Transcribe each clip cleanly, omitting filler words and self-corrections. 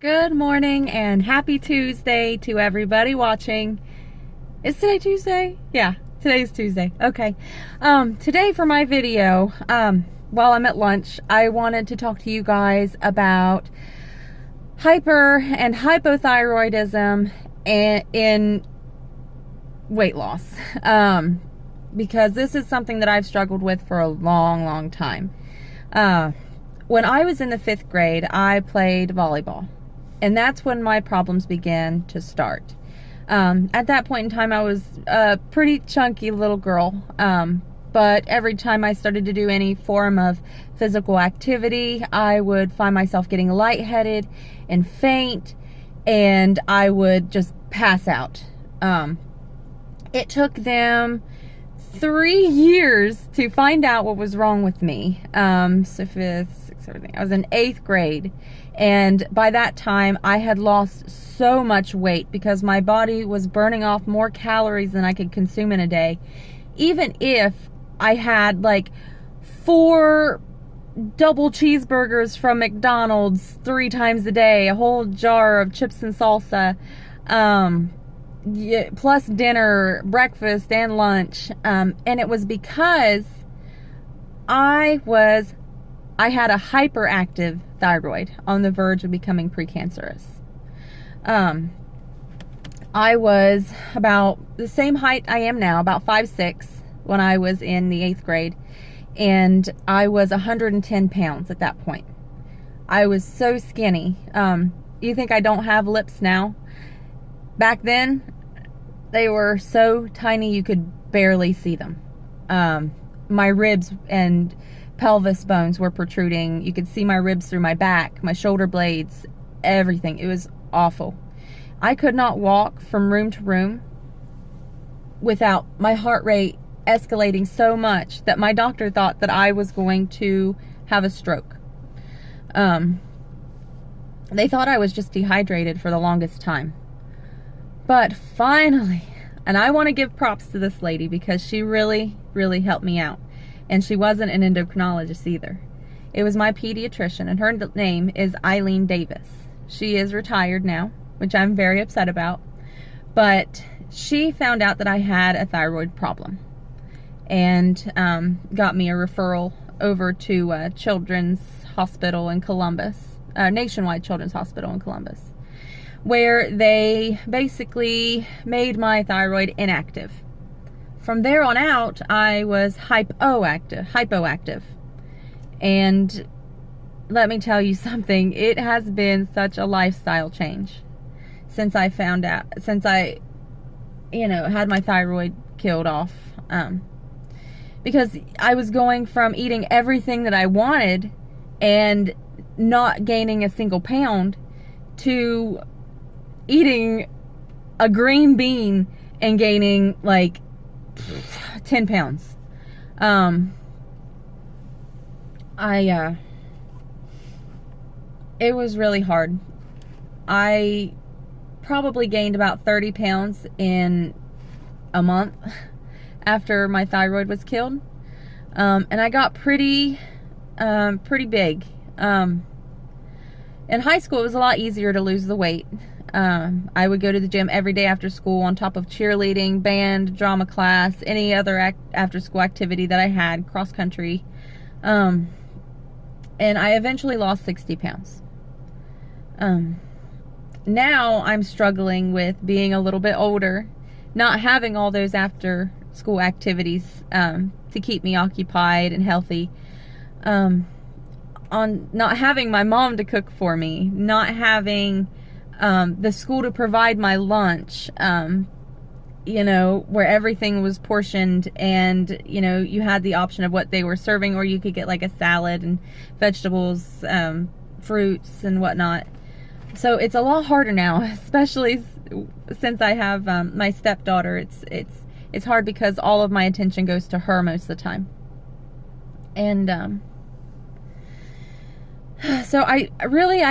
Good morning and happy Tuesday to everybody watching. Is today Tuesday? Yeah, today's Tuesday. Okay. Today for my video, while I'm at lunch, I wanted to talk to you guys about hyper and hypothyroidism in weight loss. Because this is something that I've struggled with for a long time. When I was in the 5th grade, I played volleyball. And that's when my problems began to start. At that point in time, I was a pretty chunky little girl. But every time I started to do any form of physical activity, I would find myself getting lightheaded and faint, and I would just pass out. It took them 3 years to find out what was wrong with me. So 5th, 6th, everything. I was in 8th grade. And by that time, I had lost so much weight because my body was burning off more calories than I could consume in a day. Even if I had like 4 double cheeseburgers from McDonald's 3 times a day, a whole jar of chips and salsa, plus dinner, breakfast, and lunch. And it was because I had a hyperactive thyroid on the verge of becoming precancerous. I was about the same height I am now, about 5'6", when I was in the 8th grade, and I was 110 pounds at that point. I was so skinny. You think I don't have lips now? Back then, they were so tiny you could barely see them. My ribs and pelvis bones were protruding. You could see my ribs through my back, my shoulder blades, everything. It was awful. I could not walk from room to room without my heart rate escalating so much that my doctor thought that I was going to have a stroke. They thought I was just dehydrated for the longest time. But finally, and I want to give props to this lady because she really helped me out. And she wasn't an endocrinologist either. It was my pediatrician, and her name is Eileen Davis. She is retired now, which I'm very upset about. But she found out that I had a thyroid problem and got me a referral over to Children's Hospital in Columbus, Nationwide Children's Hospital in Columbus, where they basically made my thyroid inactive. From there on out, I was hypoactive. And let me tell you something, it has been such a lifestyle change since I found out, since I, had my thyroid killed off. Because I was going from eating everything that I wanted and not gaining a single pound to eating a green bean and gaining like 10 pounds. It was really hard. I probably gained about 30 pounds in a month after my thyroid was killed. And I got pretty big. In high school, it was a lot easier to lose the weight. I would go to the gym every day after school on top of cheerleading, band, drama class, any other after school activity that I had, cross country. And I eventually lost 60 pounds. Now I'm struggling with being a little bit older, not having all those after school activities to keep me occupied and healthy. On not having my mom to cook for me, not having the school to provide my lunch, where everything was portioned and, you had the option of what they were serving, or you could get like a salad and vegetables, fruits and whatnot. So it's a lot harder now, especially since I have my stepdaughter. It's hard because all of my attention goes to her most of the time. And so I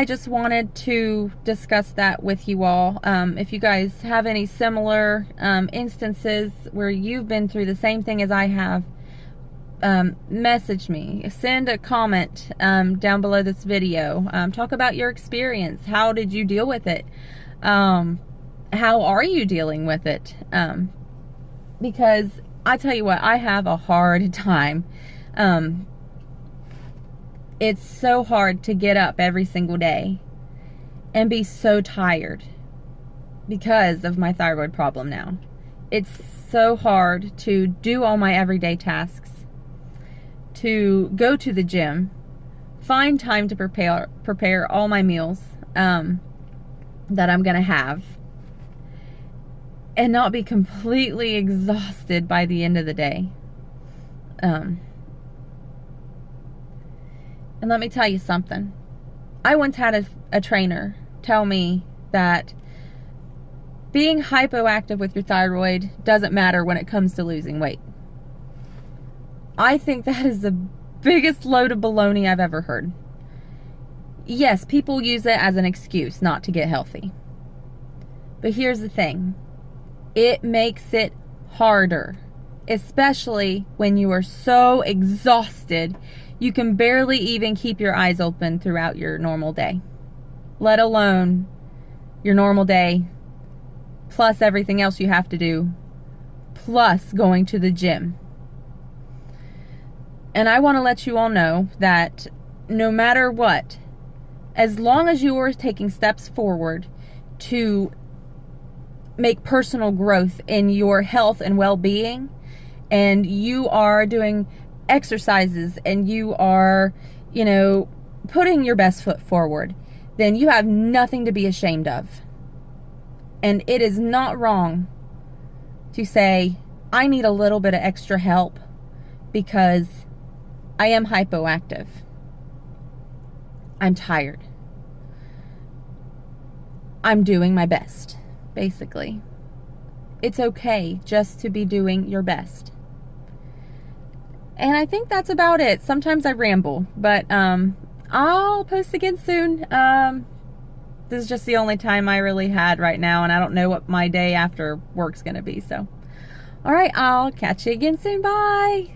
just wanted to discuss that with you all. If you guys have any similar instances where you've been through the same thing as I have, message me, send a comment down below this video. Talk about your experience. How did you deal with it? How are you dealing with it? Because I tell you what, I have a hard time. It's so hard to get up every single day and be so tired because of my thyroid problem now. It's so hard to do all my everyday tasks, to go to the gym, find time to prepare all my meals that I'm gonna have, and not be completely exhausted by the end of the day. And let me tell you something. I once had a trainer tell me that being hypoactive with your thyroid doesn't matter when it comes to losing weight. I think that is the biggest load of baloney I've ever heard. Yes, people use it as an excuse not to get healthy. But here's the thing. It makes it harder, especially when you are so exhausted you can barely even keep your eyes open throughout your normal day, let alone your normal day, plus everything else you have to do, plus going to the gym. And I want to let you all know that no matter what, as long as you are taking steps forward to make personal growth in your health and well-being, and you are doing exercises and you are, putting your best foot forward, then you have nothing to be ashamed of. And it is not wrong to say, I need a little bit of extra help because I am hypoactive. I'm tired. I'm doing my best, basically. It's okay just to be doing your best. And I think that's about it. Sometimes I ramble, but I'll post again soon. This is just the only time I really had right now, and I don't know what my day after work's gonna be. So, all right, I'll catch you again soon. Bye.